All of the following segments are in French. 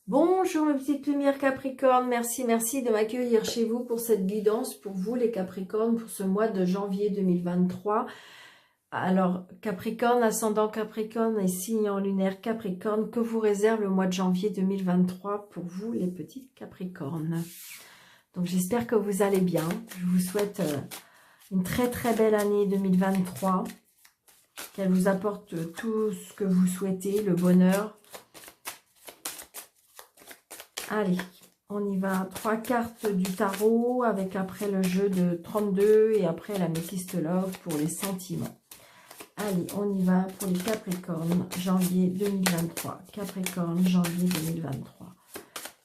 Bonjour mes petites lumières Capricorne, merci de m'accueillir chez vous pour cette guidance pour vous les Capricornes pour ce mois de janvier 2023. Alors Capricorne, ascendant Capricorne et signe en lunaire Capricorne, que vous réserve le mois de janvier 2023 pour vous les petites Capricornes? Donc j'espère que vous allez bien, je vous souhaite une très belle année 2023, qu'elle vous apporte tout ce que vous souhaitez, le bonheur. Allez, on y va. 3 cartes du tarot avec après le jeu de 32 et après la Métiste Love pour les sentiments. Allez, on y va pour les Capricornes, janvier 2023. Capricorne, janvier 2023.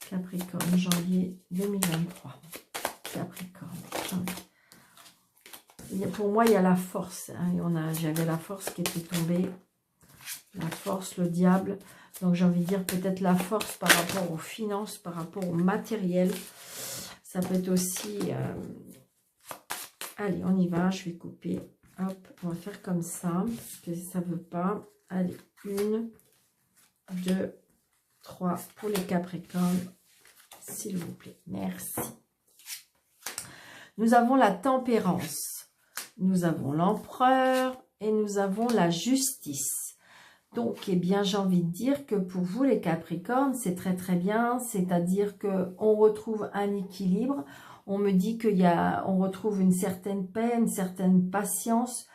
Capricorne, janvier 2023. Capricorne, janvier. Pour moi, il y a la force. Hein, j'avais la force qui était tombée. La force, le diable. Donc, j'ai envie de dire peut-être la force par rapport aux finances, par rapport au matériel. Ça peut être aussi... Allez, on y va. Je vais couper. Hop, on va faire comme ça. Parce que ça ne veut pas. Allez, 1, 2, 3 pour les Capricornes. S'il vous plaît. Merci. Nous avons la tempérance. Nous avons l'empereur. Et nous avons la justice. Donc, eh bien, j'ai envie de dire que pour vous, les Capricornes, c'est très bien. C'est-à-dire qu'on retrouve un équilibre. On me dit qu'on retrouve une certaine paix, une certaine patience.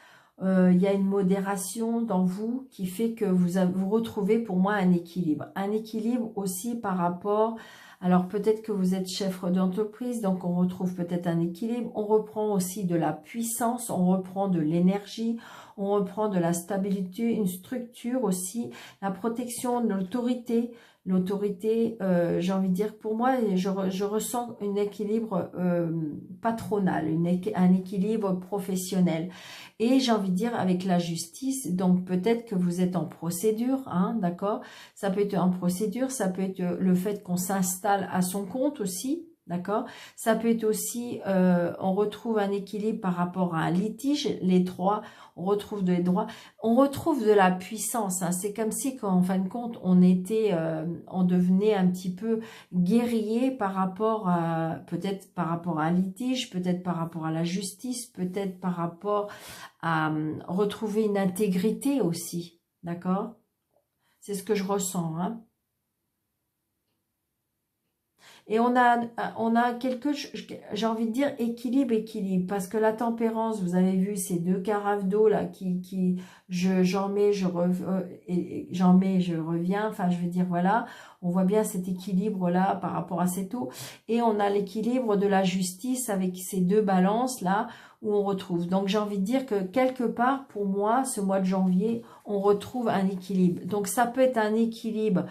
Il y a une modération dans vous qui fait que vous retrouvez pour moi un équilibre. Un équilibre aussi par rapport... Alors, peut-être que vous êtes chef d'entreprise, donc on retrouve peut-être un équilibre. On reprend aussi de la puissance, on reprend de l'énergie, on reprend de la stabilité, une structure aussi, la protection de l'autorité. L'autorité, j'ai envie de dire, pour moi, je ressens un équilibre patronal, un équilibre professionnel. Et j'ai envie de dire avec la justice, donc peut-être que vous êtes en procédure, hein, d'accord? Ça peut être en procédure, ça peut être le fait qu'on s'installe à son compte aussi, d'accord? Ça peut être aussi, on retrouve un équilibre par rapport à un litige, les trois, on retrouve des droits, on retrouve de la puissance, hein. C'est comme si, en fin de compte, on devenait un petit peu guerrier par rapport à, peut-être par rapport à un litige, peut-être par rapport à la justice, peut-être par rapport à retrouver une intégrité aussi, d'accord? C'est ce que je ressens, hein. Et on a j'ai envie de dire équilibre, parce que la tempérance, vous avez vu ces deux carafes d'eau là j'en mets, je reviens, enfin je veux dire voilà, on voit bien cet équilibre là par rapport à cette eau, et on a l'équilibre de la justice avec ces deux balances là où on retrouve. Donc j'ai envie de dire que quelque part pour moi, ce mois de janvier, on retrouve un équilibre. Donc ça peut être un équilibre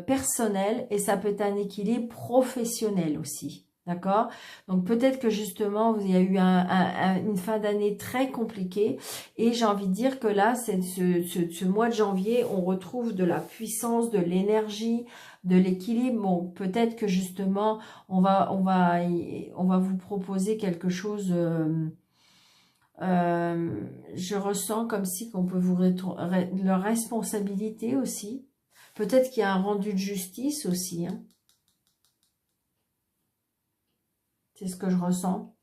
personnel et ça peut être un équilibre professionnel aussi, d'accord? Donc peut-être que justement il y a eu une fin d'année très compliquée, et j'ai envie de dire que là, ce mois de janvier, on retrouve de la puissance, de l'énergie, de l'équilibre. Bon, peut-être que justement on va vous proposer quelque chose. Je ressens comme si qu'on peut vous leur responsabilité aussi. Peut-être qu'il y a un rendu de justice aussi, hein. C'est ce que je ressens.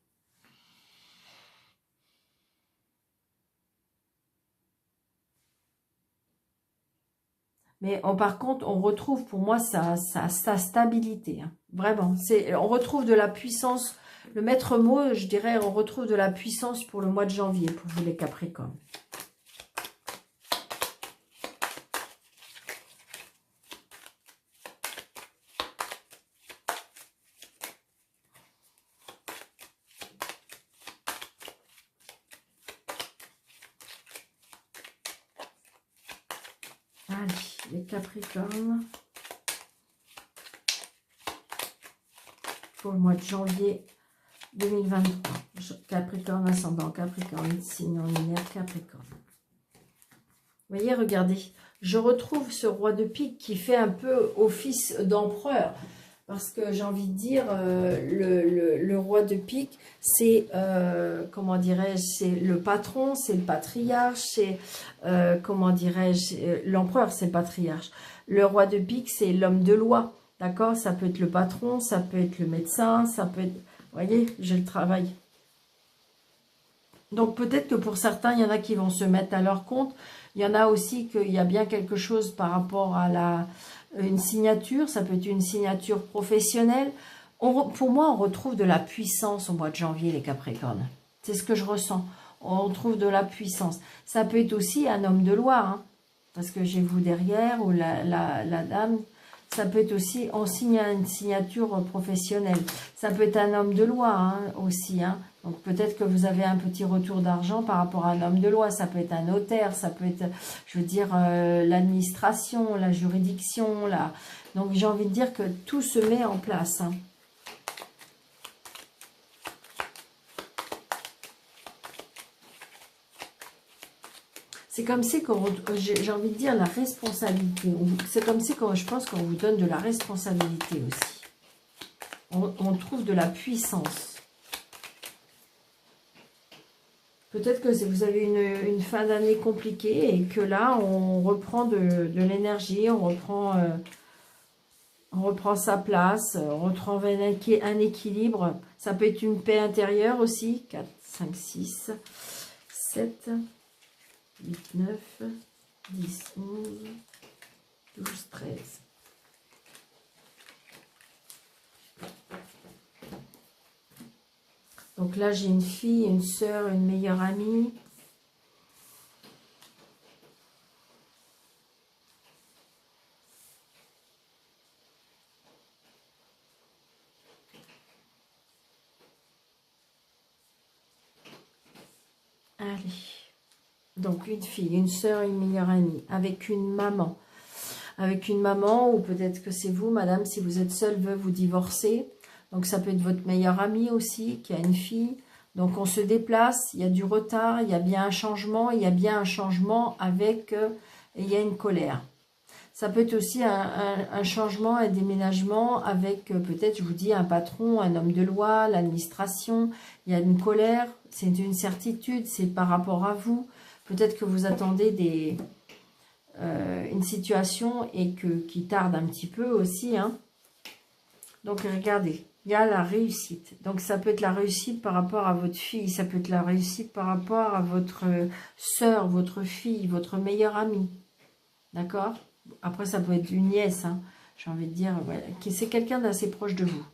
Mais par contre, on retrouve pour moi sa stabilité, hein. Vraiment, on retrouve de la puissance. Le maître mot, je dirais, on retrouve de la puissance pour le mois de janvier, pour vous les Capricornes. Allez, les Capricornes. Pour le mois de janvier 2023. Capricorne, ascendant Capricorne, signe en lunaire Capricorne. Vous voyez, regardez. Je retrouve ce roi de pique qui fait un peu office d'empereur. Parce que j'ai envie de dire, le roi de pique, c'est, comment dirais-je, c'est le patron, c'est le patriarche, c'est, comment dirais-je, l'empereur, c'est le patriarche. Le roi de pique, c'est l'homme de loi. D'accord? Ça peut être le patron, ça peut être le médecin, ça peut être... Vous voyez, j'ai le travail. Donc peut-être que pour certains, il y en a qui vont se mettre à leur compte. Il y en a aussi qu'il y a bien quelque chose par rapport à une signature. Ça peut être une signature professionnelle. Pour moi, on retrouve de la puissance au mois de janvier, les Capricornes. C'est ce que je ressens. On retrouve de la puissance. Ça peut être aussi un homme de loi, hein, parce que j'ai vous derrière, ou la dame. Ça peut être aussi, on signe une signature professionnelle. Ça peut être un homme de loi hein, aussi. Hein. Donc peut-être que vous avez un petit retour d'argent par rapport à un homme de loi. Ça peut être un notaire, ça peut être, je veux dire, l'administration, la juridiction. Donc j'ai envie de dire que tout se met en place. Hein. C'est comme si, j'ai envie de dire, la responsabilité. C'est comme si, je pense qu'on vous donne de la responsabilité aussi. On trouve de la puissance. Peut-être que vous avez une fin d'année compliquée et que là, on reprend de l'énergie, on reprend sa place, on retrouve un équilibre. Ça peut être une paix intérieure aussi. 4, 5, 6, 7... 8, 9, 10, 11, 12, 13. Donc là, j'ai une fille, une sœur, une meilleure amie. Allez. Donc, une fille, une sœur, une meilleure amie, avec une maman. Avec une maman, ou peut-être que c'est vous, madame, si vous êtes seule, veut vous divorcer. Donc, ça peut être votre meilleure amie aussi, qui a une fille. Donc, on se déplace, il y a du retard, il y a bien un changement. Il y a bien un changement avec... il y a une colère. Ça peut être aussi un changement, un déménagement avec peut-être, je vous dis, un patron, un homme de loi, l'administration. Il y a une colère, c'est une certitude, c'est par rapport à vous. Peut-être que vous attendez une situation et qui tarde un petit peu aussi. Hein. Donc, regardez, il y a la réussite. Donc, ça peut être la réussite par rapport à votre fille. Ça peut être la réussite par rapport à votre sœur, votre fille, votre meilleure amie. D'accord? Après, ça peut être une nièce. Hein. J'ai envie de dire, ouais, c'est quelqu'un d'assez proche de vous.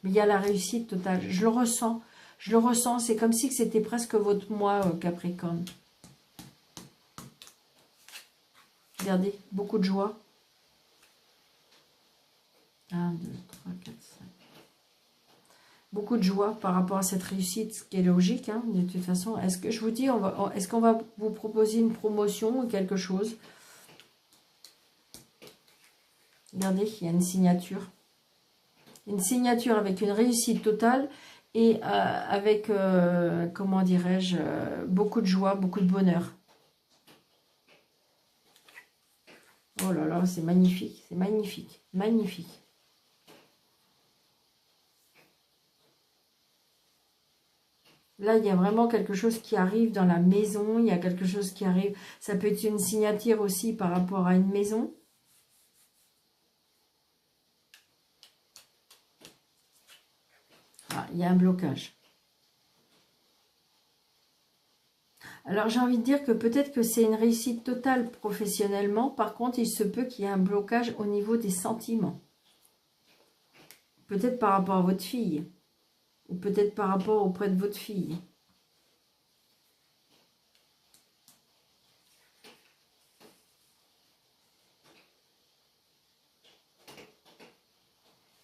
Mais il y a la réussite totale. Je le ressens. Je le ressens. C'est comme si c'était presque votre moi, Capricorne. Regardez, beaucoup de joie. 1, 2, 3, 4, 5. Beaucoup de joie par rapport à cette réussite, ce qui est logique, hein, de toute façon. Est-ce que je vous dis, est-ce qu'on va vous proposer une promotion ou quelque chose? Regardez, il y a une signature. Une signature avec une réussite totale et avec, comment dirais-je, beaucoup de joie, beaucoup de bonheur. Oh là là, c'est magnifique, c'est magnifique, magnifique. Là, il y a vraiment quelque chose qui arrive dans la maison, il y a quelque chose qui arrive. Ça peut être une signature aussi par rapport à une maison. Ah, il y a un blocage. Alors, j'ai envie de dire que peut-être que c'est une réussite totale professionnellement. Par contre, il se peut qu'il y ait un blocage au niveau des sentiments. Peut-être par rapport à votre fille. Ou peut-être par rapport auprès de votre fille.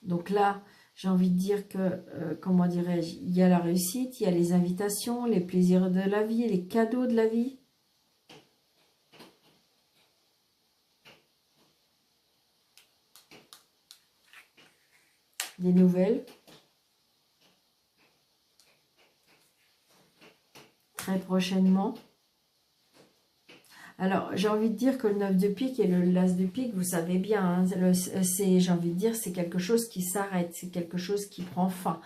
Donc là, j'ai envie de dire que, comment dirais-je, il y a la réussite, il y a les invitations, les plaisirs de la vie, les cadeaux de la vie. Des nouvelles. Très prochainement. Alors, j'ai envie de dire que le 9 de pique et le l'as de pique, vous savez bien, hein, j'ai envie de dire, c'est quelque chose qui s'arrête, c'est quelque chose qui prend fin.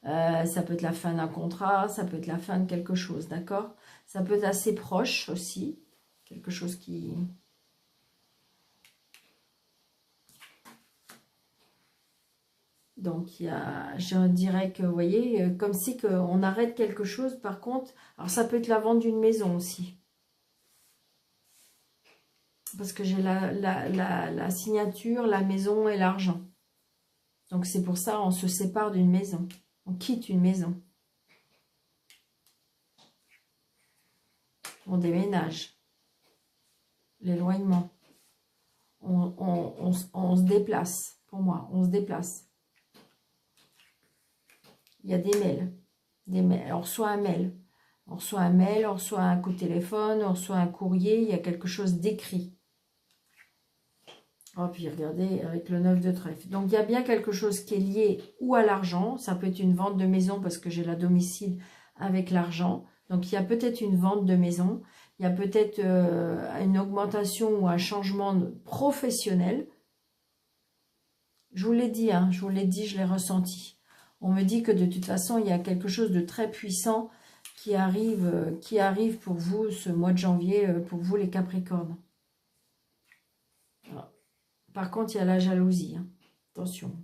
Ça peut être la fin d'un contrat, ça peut être la fin de quelque chose, d'accord? Ça peut être assez proche aussi, quelque chose qui... Donc, il y a, je dirais que, vous voyez, comme si on arrête quelque chose. Par contre, alors ça peut être la vente d'une maison aussi. Parce que j'ai la signature, la maison et l'argent. Donc, c'est pour ça on se sépare d'une maison. On quitte une maison. On déménage. L'éloignement. On se déplace. Pour moi, on se déplace. Il y a des mails. On reçoit un mail. On reçoit un mail, on reçoit un coup de téléphone, on reçoit un courrier. Il y a quelque chose d'écrit. Oh, puis regardez, avec le 9 de trèfle. Donc, il y a bien quelque chose qui est lié ou à l'argent. Ça peut être une vente de maison parce que j'ai la domicile avec l'argent. Donc, il y a peut-être une vente de maison. Il y a peut-être une augmentation ou un changement professionnel. Je vous l'ai dit, hein, je l'ai ressenti. On me dit que de toute façon, il y a quelque chose de très puissant qui arrive pour vous ce mois de janvier, pour vous les Capricornes. Alors, par contre, il y a la jalousie. Hein. Attention.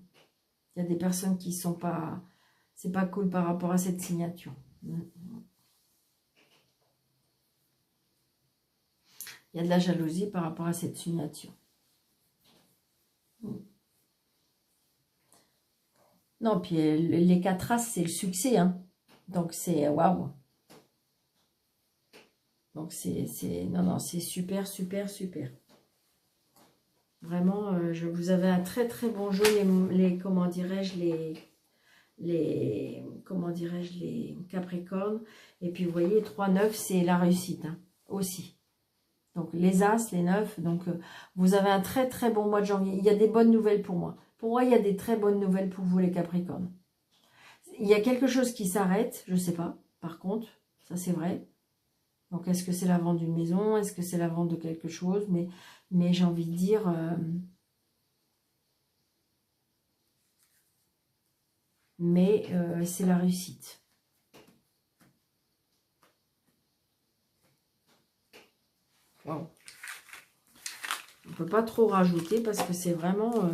Il y a des personnes qui sont pas... C'est pas cool par rapport à cette signature. Il y a de la jalousie par rapport à cette signature. Non, puis les 4 as, c'est le succès. Hein. Donc, c'est waouh. Donc, non, c'est super, super, super. Vraiment, vous avez un très, très bon jeu, comment dirais-je, les Capricornes. Et puis, vous voyez, 3-9, c'est la réussite, hein, aussi. Donc, les As, les 9. Donc, vous avez un très, très bon mois de janvier. Il y a des bonnes nouvelles pour moi. Pour moi, il y a des très bonnes nouvelles pour vous, les Capricornes. Il y a quelque chose qui s'arrête, je ne sais pas, par contre, ça c'est vrai. Donc, est-ce que c'est la vente d'une maison? Est-ce que c'est la vente de quelque chose? Mais j'ai envie de dire... c'est la réussite. Wow. On ne peut pas trop rajouter parce que c'est vraiment...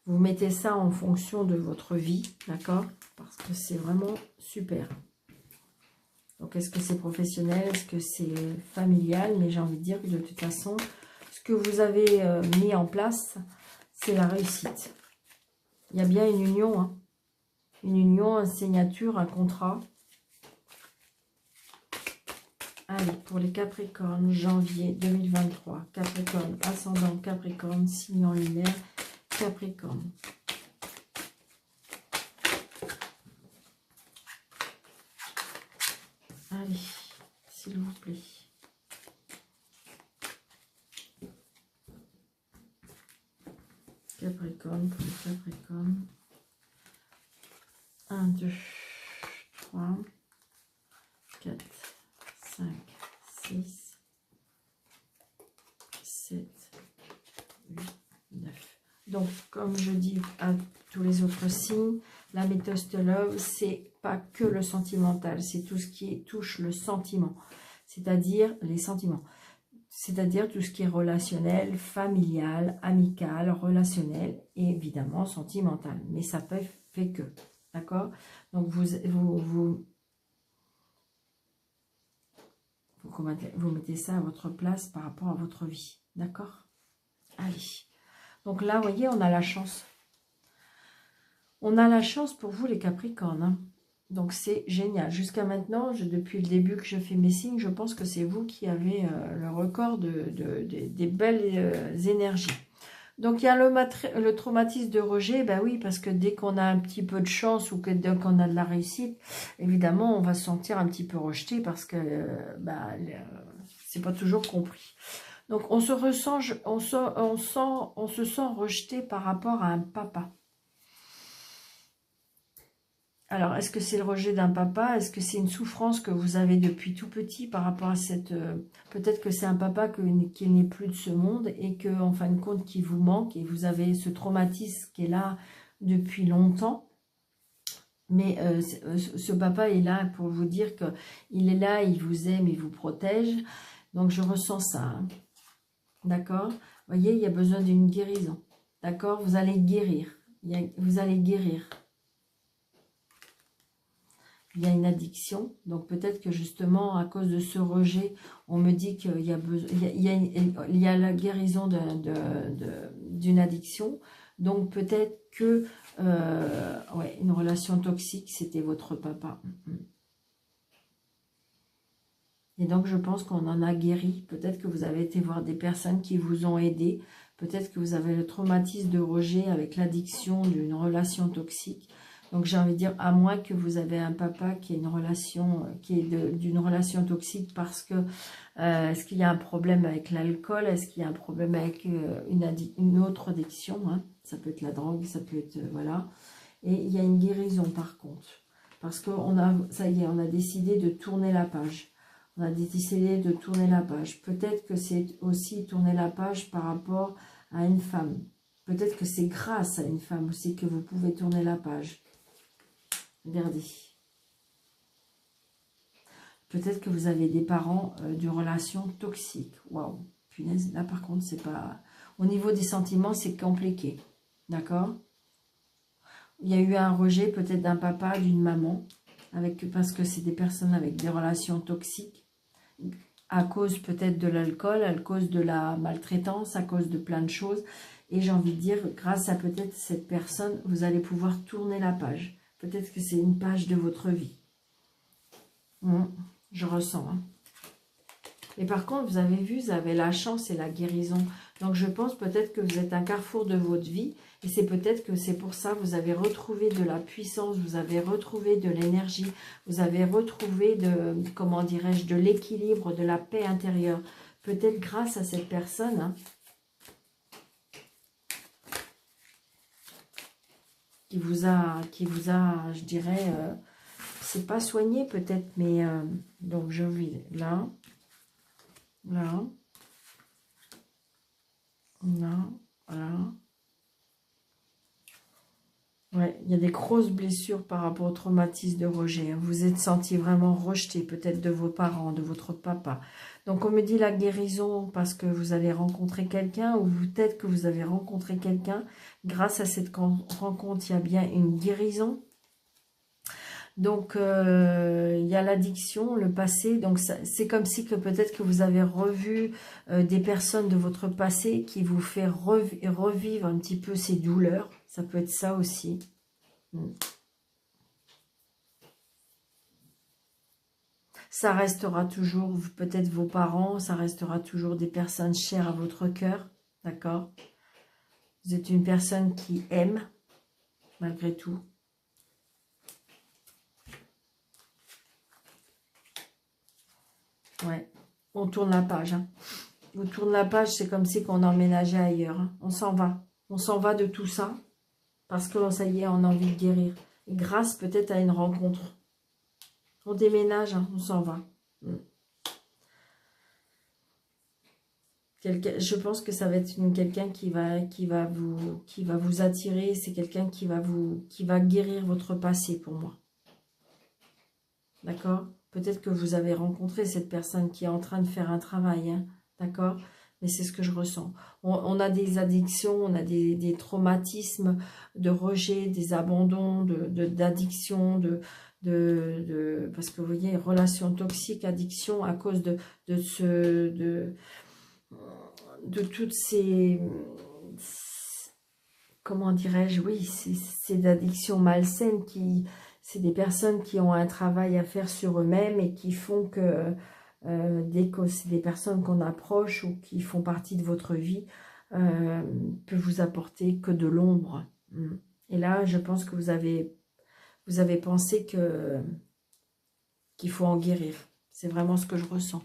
vous mettez ça en fonction de votre vie, d'accord? Parce que c'est vraiment super. Donc, est-ce que c'est professionnel? Est-ce que c'est familial? Mais j'ai envie de dire que de toute façon, ce que vous avez mis en place, c'est la réussite. Il y a bien une union, hein. Une union, une signature, un contrat. Allez, pour les Capricornes, janvier 2023. Capricorne, ascendant Capricorne, signe en lunaire, Capricorne. Allez, s'il vous plaît. Capricorne, pour les Capricornes. 1, 2, 3, 4, 5, 6, 7, 8, 9. Donc, comme je dis à tous les autres signes, la méthode de Love, c'est pas que le sentimental, c'est tout ce qui touche le sentiment, c'est-à-dire les sentiments. C'est-à-dire tout ce qui est relationnel, familial, amical, relationnel et évidemment sentimental. Mais ça peut faire que, d'accord? Donc vous mettez ça à votre place par rapport à votre vie, d'accord? Allez. Donc là, vous voyez, on a la chance. On a la chance pour vous les Capricornes, hein. Donc, c'est génial. Jusqu'à maintenant, depuis le début que je fais mes signes, je pense que c'est vous qui avez le record des belles énergies. Donc, il y a le traumatisme de rejet. Ben oui, parce que dès qu'on a un petit peu de chance ou dès qu'on a de la réussite, évidemment, on va se sentir un petit peu rejeté parce que c'est pas toujours compris. Donc, on se sent rejeté par rapport à un papa. Alors, est-ce que c'est le rejet d'un papa? Est-ce que c'est une souffrance que vous avez depuis tout petit par rapport à cette... Peut-être que c'est un papa qui n'est plus de ce monde et que, en fin de compte, qui vous manque et vous avez ce traumatisme qui est là depuis longtemps. Mais ce papa est là pour vous dire qu'il est là, il vous aime, il vous protège. Donc, je ressens ça. Hein. D'accord? Vous voyez, il y a besoin d'une guérison. D'accord? Vous allez guérir. Vous allez guérir. Il y a une addiction, donc peut-être que justement à cause de ce rejet, on me dit qu'il y a besoin, il y a la guérison d'une addiction. Donc peut-être que ouais, une relation toxique, c'était votre papa. Et donc je pense qu'on en a guéri. Peut-être que vous avez été voir des personnes qui vous ont aidé. Peut-être que vous avez le traumatisme de rejet avec l'addiction d'une relation toxique. Donc j'ai envie de dire, à moins que vous avez un papa qui ait une relation, d'une relation toxique parce que est-ce qu'il y a un problème avec l'alcool, est-ce qu'il y a un problème avec une autre addiction, hein? Ça peut être la drogue, ça peut être voilà. Et il y a une guérison par contre, parce que ça y est, on a décidé de tourner la page. On a décidé de tourner la page. Peut-être que c'est aussi tourner la page par rapport à une femme. Peut-être que c'est grâce à une femme aussi que vous pouvez tourner la page. Regardez. Peut-être que vous avez des parents d'une relation toxique. Waouh, punaise, là par contre, c'est pas... Au niveau des sentiments, c'est compliqué. D'accord? Il y a eu un rejet peut-être d'un papa, d'une maman, parce que c'est des personnes avec des relations toxiques, à cause peut-être de l'alcool, à cause de la maltraitance, à cause de plein de choses. Et j'ai envie de dire, grâce à peut-être cette personne, vous allez pouvoir tourner la page. Peut-être que c'est une page de votre vie. Je ressens. Hein. Et par contre, vous avez vu, vous avez la chance et la guérison. Donc, je pense peut-être que vous êtes un carrefour de votre vie. Et c'est peut-être que c'est pour ça que vous avez retrouvé de la puissance, vous avez retrouvé de l'énergie, vous avez retrouvé de, comment dirais-je, de l'équilibre, de la paix intérieure. Peut-être grâce à cette personne, hein, qui vous a, je dirais, c'est pas soigné peut-être, mais donc je vais là, là, là, voilà. Ouais, il y a des grosses blessures par rapport au traumatisme de rejet. Vous êtes senti vraiment rejeté, peut-être de vos parents, de votre papa. Donc on me dit la guérison parce que vous allez rencontrer quelqu'un, ou peut-être que vous avez rencontré quelqu'un. Grâce à cette rencontre, il y a bien une guérison. Donc il y a l'addiction, le passé. Donc c'est comme si que peut-être que vous avez revu des personnes de votre passé qui vous fait revivre un petit peu ces douleurs. Ça peut être ça aussi. Ça restera toujours peut-être vos parents, ça restera toujours des personnes chères à votre cœur, d'accord? Vous êtes une personne qui aime, malgré tout. Ouais, on tourne la page. Hein. On tourne la page, c'est comme si on emménageait ailleurs. Hein. On s'en va. On s'en va de tout ça. Parce que ça y est, on a envie de guérir. Et grâce peut-être à une rencontre. On déménage, hein, on s'en va. Je pense que ça va être quelqu'un qui va vous attirer. C'est quelqu'un qui va guérir votre passé pour moi. D'accord? Peut-être que vous avez rencontré cette personne qui est en train de faire un travail. Hein, d'accord? Mais c'est ce que je ressens. On a des addictions, on a des traumatismes de rejet, des abandons, d'addiction, parce que vous voyez, relation toxique, addiction, à cause de toutes ces, comment dirais-je, oui, ces addictions malsaines c'est des personnes qui ont un travail à faire sur eux-mêmes et qui font que dès que c'est des personnes qu'on approche ou qui font partie de votre vie, peut vous apporter que de l'ombre. Et là, je pense que vous avez pensé qu'il faut en guérir. C'est vraiment ce que je ressens.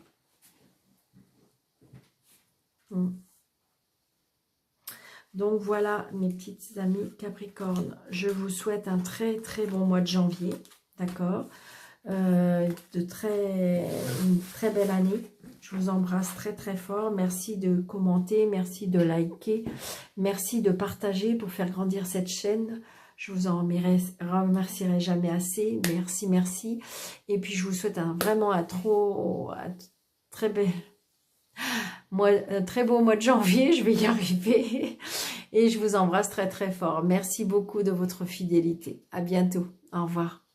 Donc voilà, mes petites amies Capricorne, je vous souhaite un très très bon mois de janvier, d'accord, une très belle année. Je vous embrasse très très fort. Merci de commenter, merci de liker, merci de partager pour faire grandir cette chaîne. Je vous en remercierai jamais assez. Merci, merci. Et puis je vous souhaite vraiment un très beau mois de janvier. Je vais y arriver. Et je vous embrasse très très fort. Merci beaucoup de votre fidélité. À bientôt. Au revoir.